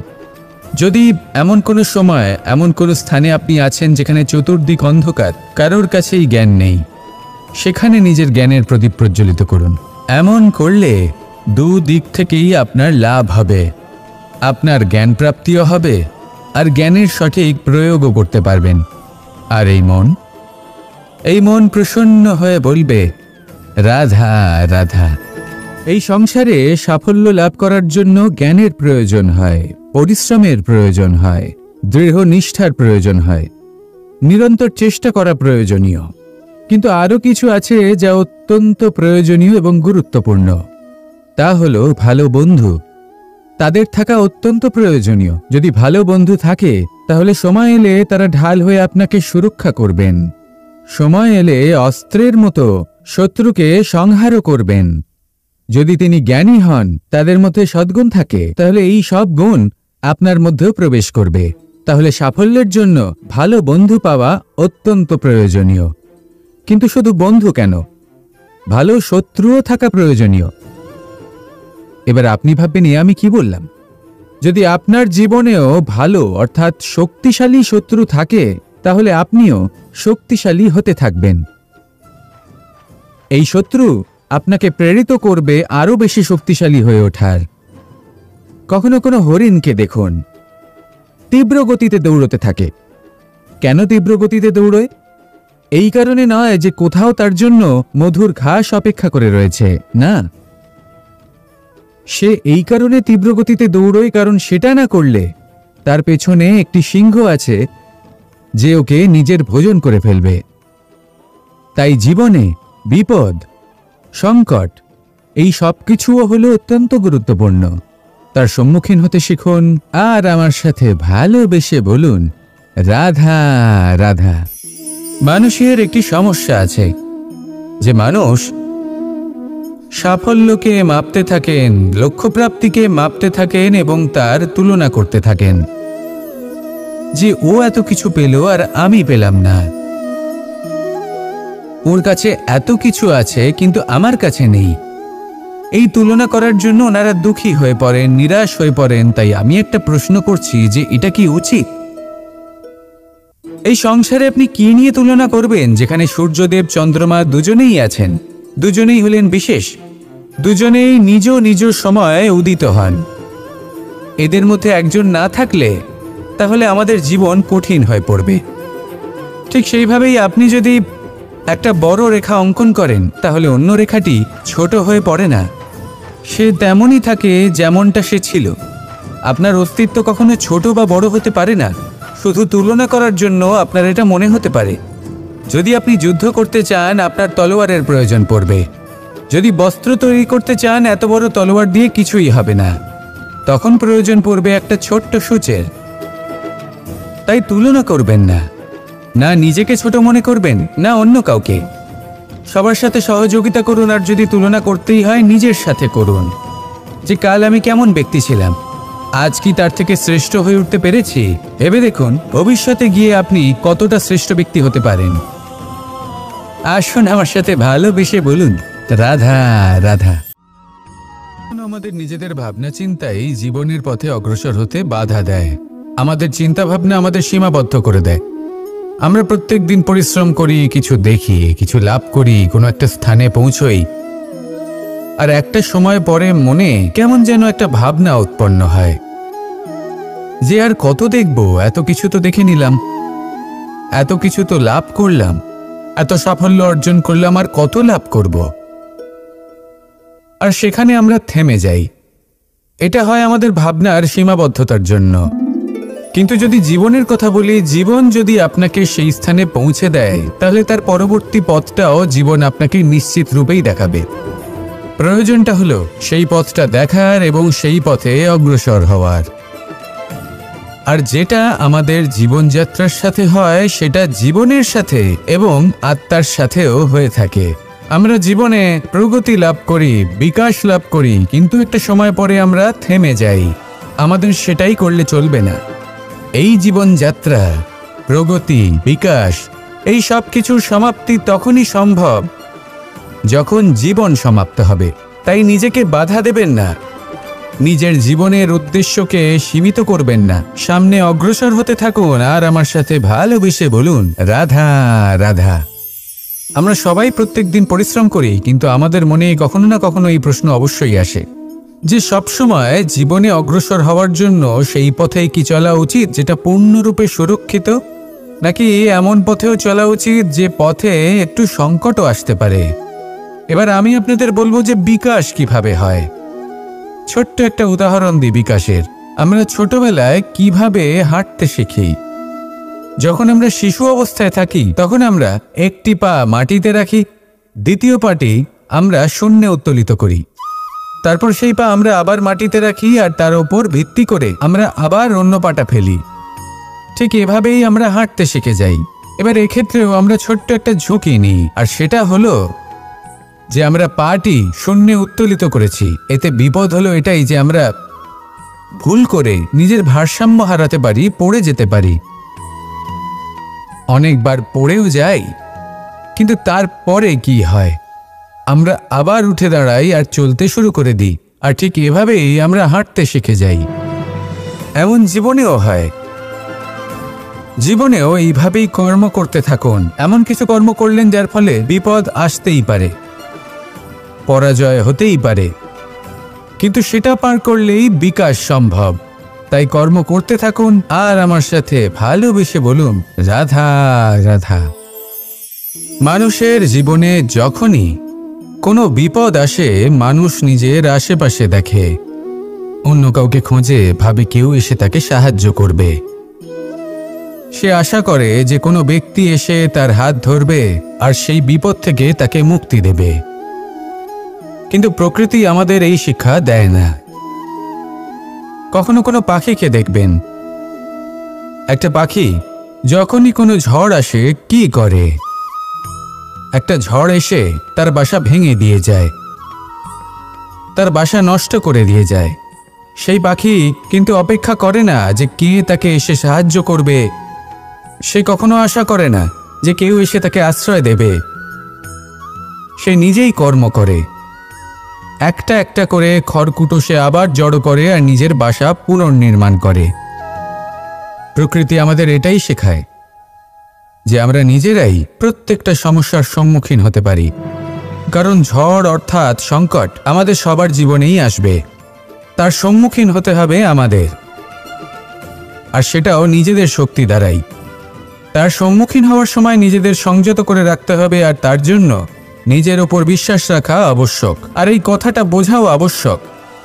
Speaker 1: যদি এমন কোনো সময়, এমন কোনো স্থানে আপনি আছেন যেখানে চতুর্দিক অন্ধকার, কারোর কাছেই জ্ঞান নেই, সেখানে নিজের জ্ঞানের প্রদীপ প্রজ্বলিত করুন। এমন করলে দুদিক থেকেই আপনার লাভ হবে। আপনার জ্ঞান প্রাপ্তিও হবে, আর জ্ঞানের সঠিক প্রয়োগও করতে পারবেন। আর এই মন প্রসন্ন হয়ে বলবে রাধা রাধা। এই সংসারে সাফল্য লাভ করার জন্য জ্ঞানের প্রয়োজন হয়, পরিশ্রমের প্রয়োজন হয়, দৃঢ় নিষ্ঠার প্রয়োজন হয়, নিরন্তর চেষ্টা করা প্রয়োজনীয়। কিন্তু আরও কিছু আছে যা অত্যন্ত প্রয়োজনীয় এবং গুরুত্বপূর্ণ। তা হলো ভালো বন্ধু। তাদের থাকা অত্যন্ত প্রয়োজনীয়। যদি ভালো বন্ধু থাকে, তাহলে সময় এলে তারা ঢাল হয়ে আপনাকে সুরক্ষা করবেন। সময় এলে অস্ত্রের মতো শত্রুকে সংহারও করবেন। যদি তিনি জ্ঞানী হন, তাদের মধ্যে সদ্গুণ থাকে, তাহলে এই সব গুণ আপনার মধ্যেও প্রবেশ করবে। তাহলে সাফল্যের জন্য ভালো বন্ধু পাওয়া অত্যন্ত প্রয়োজনীয়। কিন্তু শুধু বন্ধু কেন, ভালো শত্রুও থাকা প্রয়োজনীয়। এবার আপনি ভাববেন, আমি কি বললাম? যদি আপনার জীবনেও ভালো অর্থাৎ শক্তিশালী শত্রু থাকে, তাহলে আপনিও শক্তিশালী হতে থাকবেন। এই শত্রু আপনাকে প্রেরিত করবে আরো বেশি শক্তিশালী হয়ে ওঠার। কখনো কোনো হরিণকে দেখুন, তীব্র গতিতে দৌড়তে থাকে। কেন তীব্র গতিতে দৌড়য়? এই কারণে নয় যে কোথাও তার জন্য মধুর ঘাস অপেক্ষা করে রয়েছে, না। সে এই কারণে তীব্র গতিতে দৌড়য় কারণ সেটা না করলে তার পেছনে একটি সিংহ আছে যে ওকে নিজের ভোজন করে ফেলবে। তাই জীবনে বিপদ, সংকট, এই সব কিছুও হলো অত্যন্ত গুরুত্বপূর্ণ। তার সম্মুখীন হতে শিখুন, আর আমার সাথে ভালোবেসে বলুন রাধা রাধা। মানুষের একটি সমস্যা আছে যে মানুষ সাফল্যকে মাপতে থাকেন, লক্ষ্যপ্রাপ্তিকে মাপতে থাকেন এবং তার তুলনা করতে থাকেন যে ও এত কিছু পেল আর আমি পেলাম না। ওর কাছে এত কিছু আছে কিন্তু আমার কাছে নেই। এই তুলনা করার জন্য ওনারা দুঃখী হয়ে পড়েন, নিরাশ হয়ে পড়েন। তাই আমি একটা প্রশ্ন করছি যে এটা কি উচিত? এই সংসারে আপনি কি নিয়ে তুলনা করবেন, যেখানে সূর্যদেব চন্দ্রমা দুজনেই আছেন, দুজনেই হলেন বিশেষ, দুজনেই নিজ নিজ সময়ে উদিত হন। এদের মধ্যে একজন না থাকলে তাহলে আমাদের জীবন কঠিন হয়ে পড়বে। ঠিক সেইভাবেই আপনি যদি একটা বড় রেখা অঙ্কন করেন তাহলে অন্য রেখাটি ছোট হয়ে পড়ে না, সে তেমনই থাকে যেমনটা সে ছিল। আপনার অস্তিত্ব কখনো ছোট বা বড় হতে পারে না। শুধু তুলনা করার জন্য আপনার এটা মনে হতে পারে। যদি আপনি যুদ্ধ করতে চান আপনার তলোয়ারের প্রয়োজন পড়বে। যদি বস্ত্র তৈরি করতে চান এত বড় তলোয়ার দিয়ে কিছুই হবে না, তখন প্রয়োজন পড়বে একটা ছোট্ট সূচের। তাই তুলনা করবেন না, না নিজেকে ছোট মনে করবেন না অন্য কাউকে। সবার সাথে সহযোগিতা করুন, আর যদি তুলনা করতেই হয় নিজের সাথে করুন, যে কাল আমি কেমন ব্যক্তি ছিলাম, আজ কি তার থেকে শ্রেষ্ঠ হয়ে উঠতে পেরেছি। ভেবে দেখুন ভবিষ্যতে গিয়ে আপনি কতটা শ্রেষ্ঠ ব্যক্তি হতে পারেন। আসুন আমার সাথে ভালোবেসে বলুন রাধা রাধা। আমাদের নিজেদের ভাবনা চিন্তাই জীবনের পথে অগ্রসর হতে বাধা দেয়। আমাদের চিন্তা ভাবনা আমাদের সীমাবদ্ধ করে দেয়। আমরা প্রত্যেক দিন পরিশ্রম করি, কিছু দেখি, কিছু লাভ করি, কোনো একটা স্থানে পৌঁছই, আর একটা সময় পরে মনে কেমন যেন একটা ভাবনা উৎপন্ন হয় যে আর কত দেখব, এত কিছু তো দেখে নিলাম, এত কিছু তো লাভ করলাম, এত সাফল্য অর্জন করলাম, আর কত লাভ করব। আর সেখানে আমরা থেমে যাই। এটা হয় আমাদের ভাবনার সীমাবদ্ধতার জন্য। কিন্তু যদি জীবনের কথা বলি, জীবন যদি আপনাকে সেই স্থানে পৌঁছে দেয় তাহলে তার পরবর্তী পথটাও জীবন আপনাকে নিশ্চিত রূপেই দেখাবে। প্রয়োজনটা হলো সেই পথটা দেখার এবং সেই পথে অগ্রসর হওয়ার। আর যেটা আমাদের জীবনযাত্রার সাথে হয় সেটা জীবনের সাথে এবং আত্মার সাথেও হয়ে থাকে। আমরা জীবনে প্রগতি লাভ করি, বিকাশ লাভ করি, কিন্তু একটা সময় পরে আমরা থেমে যাই। আমাদের সেটাই করলে চলবে না। এই জীবনযাত্রা, প্রগতি, বিকাশ, এই সব কিছুর সমাপ্তি তখনই সম্ভব যখন জীবন সমাপ্ত হবে। তাই নিজেকে বাধা দেবেন না, নিজের জীবনের উদ্দেশ্যকে সীমিত করবেন না। সামনে অগ্রসর হতে থাকুন আর আমার সাথে ভালোবেসে বলুন রাধা রাধা। আমরা সবাই প্রত্যেক দিন পরিশ্রম করি, কিন্তু আমাদের মনে কখনো না কখনো এই প্রশ্ন অবশ্যই আসে যে সবসময় জীবনে অগ্রসর হওয়ার জন্য সেই পথেই কি চলা উচিত যেটা পূর্ণরূপে সুরক্ষিত, নাকি এমন পথেও চলা উচিত যে পথে একটু সংকটও আসতে পারে। এবার আমি আপনাদের বলবো যে বিকাশ কিভাবে হয়। ছোট্ট একটা উদাহরণ দিই বিকাশের। আমরা ছোটবেলায় কিভাবে হাঁটতে শিখি। যখন আমরা শিশু অবস্থায় থাকি তখন আমরা একটি পা মাটিতে রাখি, দ্বিতীয় পাটি আমরা শূন্যে উত্তোলিত করি, তারপর সেই পা আমরা আবার মাটিতে রাখি আর তার উপর ভিত্তি করে আমরা আবার অন্য পাটা ফেলি। ঠিক এভাবেই আমরা হাঁটতে শিখে যাই। এবার এক্ষেত্রেও আমরা ছোট্ট একটা ঝুঁকি নিই, আর সেটা হলো যে আমরা পাটি শূন্যে উত্তোলিত করেছি। এতে বিপদ হলো এটাই যে আমরা ভুল করে নিজের ভারসাম্য হারাতে পারি, পড়ে যেতে পারি। অনেকবার পড়েও যাই, কিন্তু তারপরে কি হয়, আমরা আবার উঠে দাঁড়াই আর চলতে শুরু করে দিই। আর ঠিক এভাবেই আমরা হাঁটতে শিখে যাই। এমন জীবনেও হয়। জীবনেও এইভাবেই কর্ম করতে থাকুন। এমন কিছু কর্ম করলেন যার ফলে বিপদ আসতেই পারে, পরাজয় হতেই পারে, কিন্তু সেটা পার করলেই বিকাশ সম্ভব। তাই কর্ম করতে থাকুন আর আমার সাথে ভালোবেসে বলুন রাধা রাধা। মানুষের জীবনে যখনই কোনো বিপদ আসে, মানুষ নিজের আশেপাশে দেখে, অন্য কাউকে খোঁজে, ভাবে কেউ এসে তাকে সাহায্য করবে। সে আশা করে যে কোনো ব্যক্তি এসে তার হাত ধরবে আর সেই বিপদ থেকে তাকে মুক্তি দেবে। কিন্তু প্রকৃতি আমাদের এই শিক্ষা দেয় না। কখনো কোনো পাখিকে দেখবেন, একটা পাখি যখনই কোনো ঝড় আসে কি করে, একটা ঝড় এসে তার বাসা ভেঙে দিয়ে যায়, তার বাসা নষ্ট করে দিয়ে যায়। সেই পাখি কিন্তু অপেক্ষা করে না যে কে তাকে এসে সাহায্য করবে। সে কখনো আশা করে না যে কেউ এসে তাকে আশ্রয় দেবে। সে নিজেই কর্ম করে, একটা একটা করে খড়কুটো সে আবার জড়ো করে আর নিজের বাসা পুনর্নির্মাণ করে। প্রকৃতি আমাদের এটাই শেখায় যে আমরা নিজেরাই প্রত্যেকটা সমস্যার সম্মুখীন হতে পারি, কারণ ঝড় অর্থাৎ সংকট আমাদের সবার জীবনেই আসবে। তার সম্মুখীন হতে হবে আমাদের, আর সেটাও নিজেদের শক্তি দ্বারাই। তার সম্মুখীন হওয়ার সময় নিজেদের সংযত করে রাখতে হবে, আর তার জন্য নিজের ওপর বিশ্বাস রাখা আবশ্যক। আর এই কথাটা বোঝাও আবশ্যক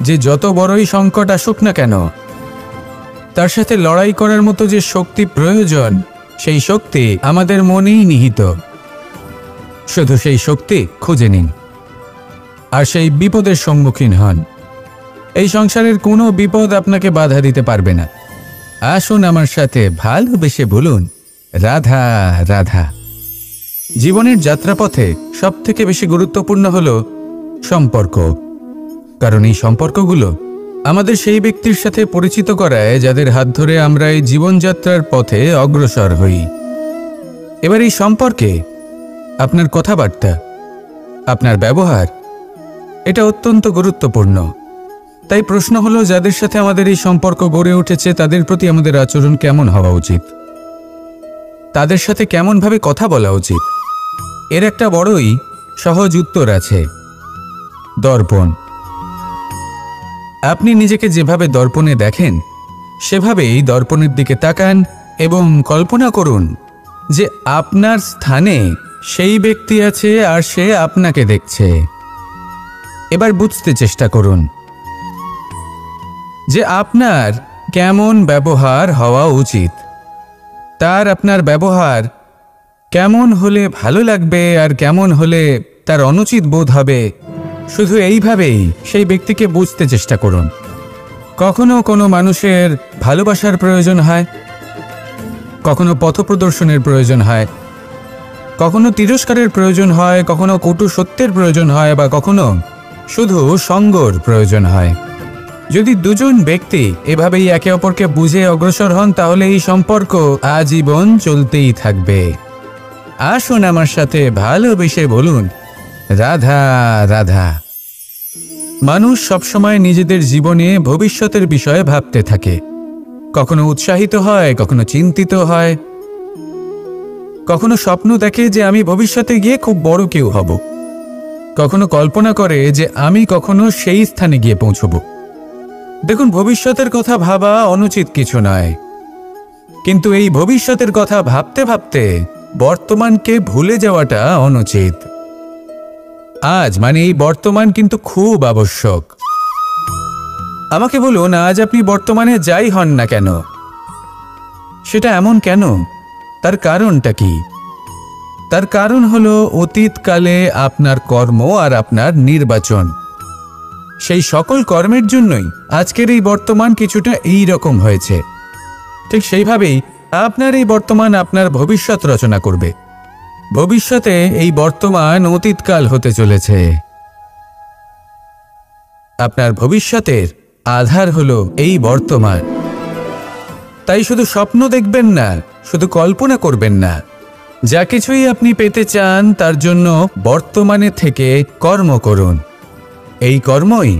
Speaker 1: যে যত বড়ই সংকট আসুক না কেন, তার সাথে লড়াই করার মতো যে শক্তি প্রয়োজন, সেই শক্তি আমাদের মনেই নিহিত। শুধু সেই শক্তি খুঁজে নিন আর সেই বিপদের সম্মুখীন হন। এই সংসারের কোনো বিপদ আপনাকে বাধা দিতে পারবে না। আসুন আমার সাথে ভালোবেসে বলুন, রাধা রাধা। জীবনের যাত্রাপথে সবথেকে বেশি গুরুত্বপূর্ণ হলো সম্পর্ক, কারণ এই সম্পর্কগুলো আমাদের সেই ব্যক্তির সাথে পরিচিত করায় যাদের হাত ধরে আমরা এই জীবনযাত্রার পথে অগ্রসর হই। এবার এই সম্পর্কে আপনার কথাবার্তা, আপনার ব্যবহার, এটা অত্যন্ত গুরুত্বপূর্ণ। তাই প্রশ্ন হলো, যাদের সাথে আমাদের এই সম্পর্ক গড়ে উঠেছে তাদের প্রতি আমাদের আচরণ কেমন হওয়া উচিত, তাদের সাথে কেমনভাবে কথা বলা উচিত। এর একটা বড়ই সহজ উত্তর আছে, দর্পণ। আপনি নিজেকে যেভাবে দর্পণে দেখেন সেভাবেই দর্পণের দিকে তাকান এবং কল্পনা করুন যে আপনার স্থানে সেই ব্যক্তি আছে আর সে আপনাকে দেখছে। এবার বুঝতে চেষ্টা করুন যে আপনার কেমন ব্যবহার হওয়া উচিত, তার আপনার ব্যবহার কেমন হলে ভালো লাগবে আর কেমন হলে তার অনুচিত বোধ হবে। শুধু এইভাবেই সেই ব্যক্তিকে বুঝতে চেষ্টা করুন। কখনো কোনো মানুষের ভালোবাসার প্রয়োজন হয়, কখনো পথপ্রদর্শনের প্রয়োজন হয়, কখনো তিরস্কারের প্রয়োজন হয়, কখনো কটু সত্যের প্রয়োজন হয়, বা কখনো শুধু সঙ্গর প্রয়োজন হয়। যদি দুজন ব্যক্তি এভাবেই একে অপরকে বুঝে অগ্রসর হন তাহলে এই সম্পর্ক আজীবন চলতেই থাকবে। আসুন আমার সাথে ভালোবেসে বলুন, রাধা রাধা। মানুষ সবসময় নিজেদের জীবনে ভবিষ্যতের বিষয়ে ভাবতে থাকে। কখনো উৎসাহিত হয়, কখনো চিন্তিত হয়, কখনো স্বপ্ন দেখে যে আমি ভবিষ্যতে গিয়ে খুব বড় কেউ হব, কখনো কল্পনা করে যে আমি কখনো সেই স্থানে গিয়ে পৌঁছব। দেখুন, ভবিষ্যতের কথা ভাবা অনুচিত কিছু নয়, কিন্তু এই ভবিষ্যতের কথা ভাবতে ভাবতে বর্তমানকে ভুলে যাওয়াটা অনুচিত। আজ মানে এই বর্তমান কিন্তু খুব আবশ্যক। আমাকে বলুন, আজ আপনি বর্তমানে যাই হন না কেন, সেটা এমন কেন? তার কারণটা কি? তার কারণ হলো অতীতকালে আপনার কর্ম আর আপনার নির্বাচন। সেই সকল কর্মের জন্যই আজকের এই বর্তমান কিছুটা এই রকম হয়েছে। ঠিক সেইভাবেই আপনার এই বর্তমান আপনার ভবিষ্যৎ রচনা করবে। ভবিষ্যতে এই বর্তমান অতীতকাল হতে চলেছে। আপনার ভবিষ্যতের আধার হলো এই বর্তমান। তাই শুধু স্বপ্ন দেখবেন না, শুধু কল্পনা করবেন না। যা কিছুই আপনি পেতে চান তার জন্য বর্তমানে থেকে কর্ম করুন। এই কর্মই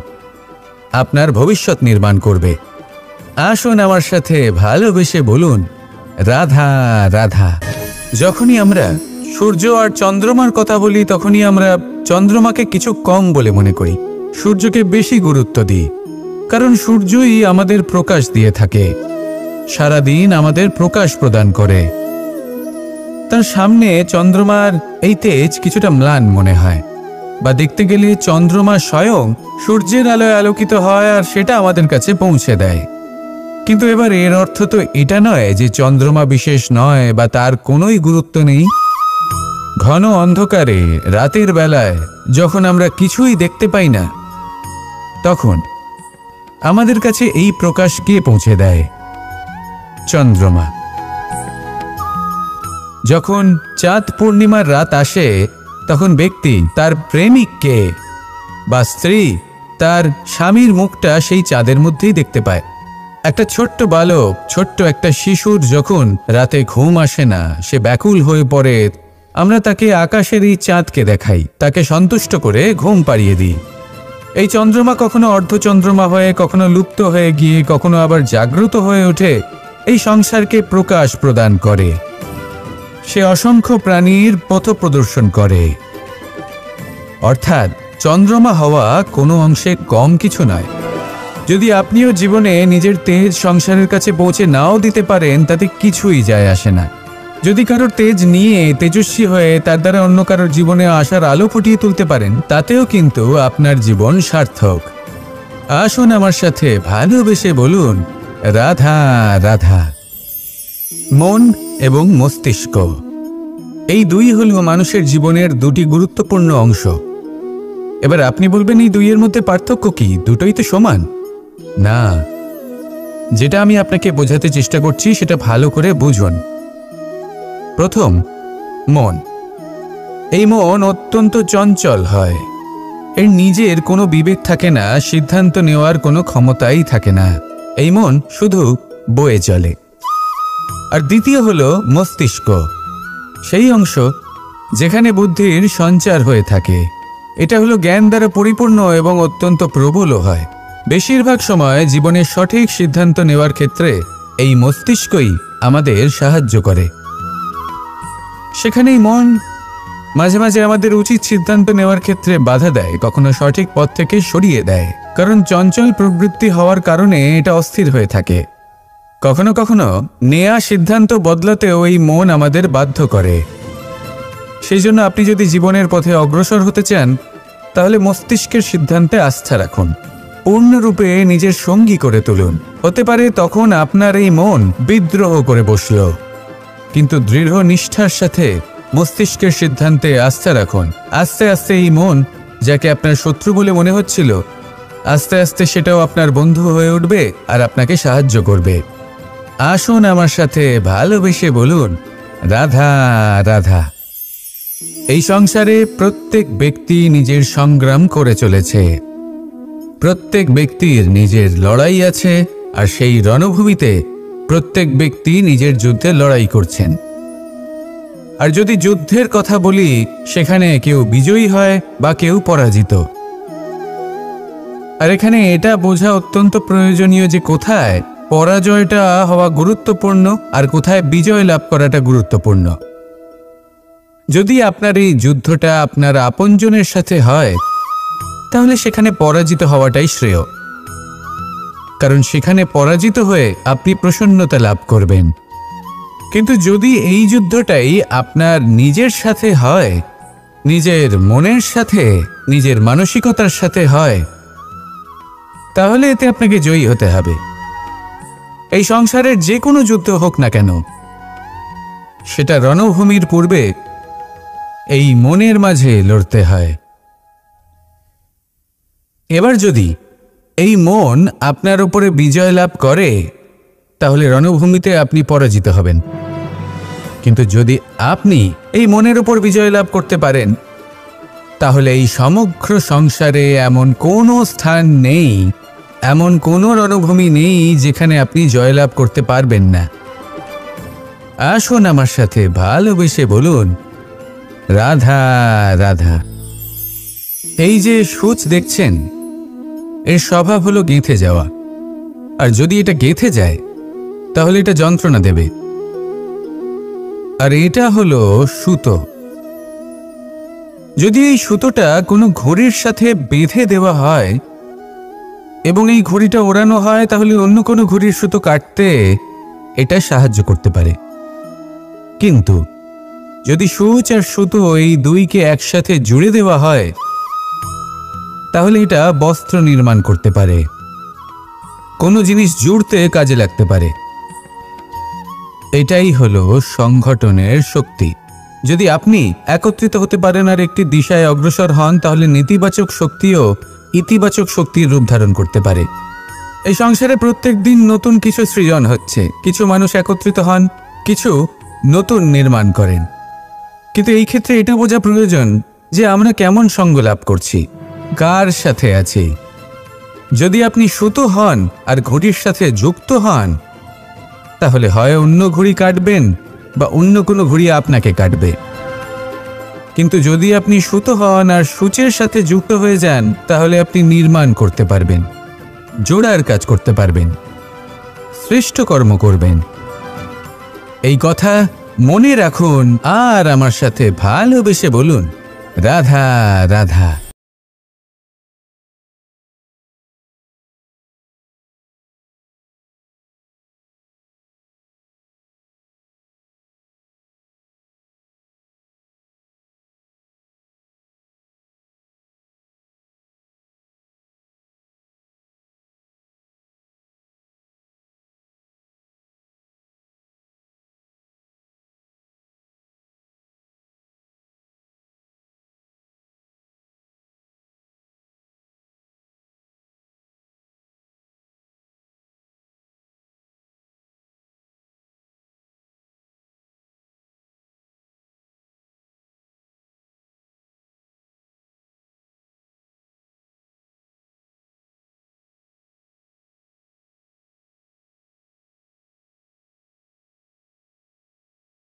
Speaker 1: আপনার ভবিষ্যৎ নির্মাণ করবে। আসুন আমার সাথে ভালোবেসে বলুন, রাধা রাধা। যখনই আমরা সূর্য আর চন্দ্রমার কথা বলি তখনই আমরা চন্দ্রমাকে কিছু কম বলে মনে করি, সূর্যকে বেশি গুরুত্ব দিই। কারণ সূর্যই আমাদের প্রকাশ দিয়ে থাকে, সারাদিন আমাদের প্রকাশ প্রদান করে। তার সামনে চন্দ্রমার এই তেজ কিছুটা ম্লান মনে হয়, বা দেখতে গেলে চন্দ্রমা স্বয়ং সূর্যের আলোয় আলোকিত হয় আর সেটা আমাদের কাছে পৌঁছে দেয়। কিন্তু এবার এর অর্থ তো এটা নয় যে চন্দ্রমা বিশেষ নয় বা তার কোনোই গুরুত্ব নেই। ঘন অন্ধকারে রাতের বেলায় যখন আমরা কিছুই দেখতে পাই না, তখন আমাদের কাছে এই প্রকাশ কে পৌঁছে দেয়? চন্দ্রমা। যখন চাঁদ পূর্ণিমার রাত আসে তখন ব্যক্তি তার প্রেমিককে বা স্ত্রী তার স্বামীর মুখটা সেই চাঁদের মধ্যেই দেখতে পায়। একটা ছোট্ট বালক, ছোট্ট একটা শিশুর যখন রাতে ঘুম আসে না, সে ব্যাকুল হয়ে পড়ে, আমরা তাকে আকাশের এই চাঁদকে দেখাই, তাকে সন্তুষ্ট করে ঘুম পাড়িয়ে দিই। এই চন্দ্রমা কখনো অর্ধচন্দ্রমা হয়ে, কখনো লুপ্ত হয়ে গিয়ে, কখনো আবার জাগ্রত হয়ে ওঠে, এই সংসারকে প্রকাশ প্রদান করে। সে অসংখ্য প্রাণীর পথ প্রদর্শন করে। অর্থাৎ চন্দ্রমা হওয়া কোনো অংশে কম কিছু নয়। যদি আপনিও জীবনে নিজের তেজ সংসারের কাছে পৌঁছে নাও দিতে পারেন, তাতে কিছুই যায় আসে না। যদি কারোর তেজ নিয়ে তেজস্বী হয়ে তার দ্বারা অন্য কারোর জীবনে আসার আলো ফুটিয়ে তুলতে পারেন, তাতেও কিন্তু আপনার জীবন সার্থক। আসুন আমার সাথে ভালোবেসে বলুন, রাধা রাধা। মন এবং মস্তিষ্ক, এই দুই হল মানুষের জীবনের দুটি গুরুত্বপূর্ণ অংশ। এবার আপনি বলবেন, এই দুইয়ের মধ্যে পার্থক্য কি? দুটোই তো সমান। না, যেটা আমি আপনাকে বোঝাতে চেষ্টা করছি সেটা ভালো করে বুঝুন। প্রথম, মন। এই মন অত্যন্ত চঞ্চল হয়। এর নিজের কোনো বিবেক থাকে না, সিদ্ধান্ত নেওয়ার কোনো ক্ষমতাই থাকে না। এই মন শুধু বয়ে চলে। আর দ্বিতীয় হলো মস্তিষ্ক, সেই অংশ যেখানে বুদ্ধির সঞ্চার হয়ে থাকে। এটা হলো জ্ঞান দ্বারা পরিপূর্ণ এবং অত্যন্ত প্রবলও হয়। বেশিরভাগ সময় জীবনের সঠিক সিদ্ধান্ত নেওয়ার ক্ষেত্রে এই মস্তিষ্কই আমাদের সাহায্য করে। সেখানেই মন মাঝে মাঝে আমাদের উচিত সিদ্ধান্ত নেওয়ার ক্ষেত্রে বাধা দেয়, কখনো সঠিক পথ থেকে সরিয়ে দেয়। কারণ চঞ্চল প্রবৃত্তি হওয়ার কারণে এটা অস্থির হয়ে থাকে। কখনো কখনো নেয়া সিদ্ধান্ত বদলাতেও এই মন আমাদের বাধ্য করে। সেই জন্য আপনি যদি জীবনের পথে অগ্রসর হতে চান, তাহলে মস্তিষ্কের সিদ্ধান্তে আস্থা রাখুন, পূর্ণরূপে নিজের সঙ্গী করে তুলুন। হতে পারে তখন আপনার এই মন বিদ্রোহ করে বসল, কিন্তু দৃঢ় নিষ্ঠার সাথে মস্তিষ্কের সিদ্ধান্তে আস্থা রাখুন। আস্তে আস্তে এই মন, যাকে আপনার শত্রু বলে মনে হচ্ছিল, আস্তে আস্তে সেটাও আপনার বন্ধু হয়ে উঠবে আর আপনাকে সাহায্য করবে। আসুন আমার সাথে ভালোবেসে বলুন, রাধা রাধা। এই সংসারে প্রত্যেক ব্যক্তি নিজের সংগ্রাম করে চলেছে। প্রত্যেক ব্যক্তির নিজের লড়াই আছে, আর সেই রণভূমিতে প্রত্যেক ব্যক্তি নিজের যুদ্ধে লড়াই করছেন। আর যদি যুদ্ধের কথা বলি, সেখানে কেউ বিজয়ী হয় বা কেউ পরাজিত। আর এখানে এটা বোঝা অত্যন্ত প্রয়োজনীয় যে কোথায় পরাজয়টা হওয়া গুরুত্বপূর্ণ আর কোথায় বিজয় লাভ করাটা গুরুত্বপূর্ণ। যদি আপনার এই যুদ্ধটা আপনার আপনজনের সাথে হয়, তাহলে সেখানে পরাজিত হওয়াটাই শ্রেয়। কারণ সেখানে পরাজিত হয়ে আপনি প্রসন্নতা লাভ করবেন। কিন্তু যদি এই যুদ্ধটাই আপনার নিজের সাথে হয়, নিজের মনের সাথে, নিজের মানসিকতার সাথে হয়, তাহলে এতে আপনাকে জয়ী হতে হবে। এই সংসারের যে কোনো যুদ্ধ হোক না কেন, সেটা রণভূমির পূর্বে এই মনের মাঝে লড়তে হয়। এবার যদি এই মন আপনার উপরে বিজয় লাভ করে, তাহলে রণভূমিতে আপনি পরাজিত হবেন। কিন্তু যদি আপনি এই মনের উপর বিজয় লাভ করতে পারেন, তাহলে এই সমগ্র সংসারে এমন কোনো স্থান নেই, এমন কোনো রণভূমি নেই যেখানে আপনি জয়লাভ করতে পারবেন না। আসুন আমার সাথে ভালোবেসে বলুন, রাধা রাধা। এই যে সূচ দেখছেন, এর স্বভাব হলো গেঁথে যাওয়া। আর যদি এটা গেঁথে যায়, তাহলে এটা যন্ত্রণা দেবে। আর এটা হলো সুতো। যদি এই সুতোটা কোনো ঘড়ির সাথে বেঁধে দেওয়া হয় এবং এই ঘড়িটা ওড়ানো হয়, তাহলে অন্য কোনো ঘড়ির সুতো কাটতে এটা সাহায্য করতে পারে। কিন্তু যদি সূচ আর সুতো এই দুইকে একসাথে জুড়ে দেওয়া হয়, তাহলে এটা বস্ত্র নির্মাণ করতে পারে, কোনো জিনিস জুড়তে কাজে লাগতে পারে। এটাই হলো সংগঠনের শক্তি। যদি আপনি একত্রিত হতে পারেন আর একটি দিশায় অগ্রসর হন, তাহলে নেতিবাচক শক্তিও ইতিবাচক শক্তির রূপ ধারণ করতে পারে। এই সংসারে প্রত্যেক দিন নতুন কিছু সৃজন হচ্ছে। কিছু মানুষ একত্রিত হন, কিছু নতুন নির্মাণ করেন। কিন্তু এই ক্ষেত্রে এটা বোঝা প্রয়োজন যে আমরা কেমন সঙ্গ লাভ করছি, কার সাথে আছি। যদি আপনি সুতো হন আর ঘড়ির সাথে যুক্ত হন, তাহলে হয় অন্য ঘড়ি কাটবেন বা অন্য কোনো ঘড়ি আপনাকে কাটবে। কিন্তু যদি আপনি সুতো হন আর সূচের সাথে যুক্ত হয়ে যান, তাহলে আপনি নির্মাণ করতে পারবেন, জোড়ার কাজ করতে পারবেন, শ্রেষ্ঠ কর্ম করবেন। এই কথা মনে রাখুন আর আমার সাথে ভালোবেসে বলুন, রাধা রাধা।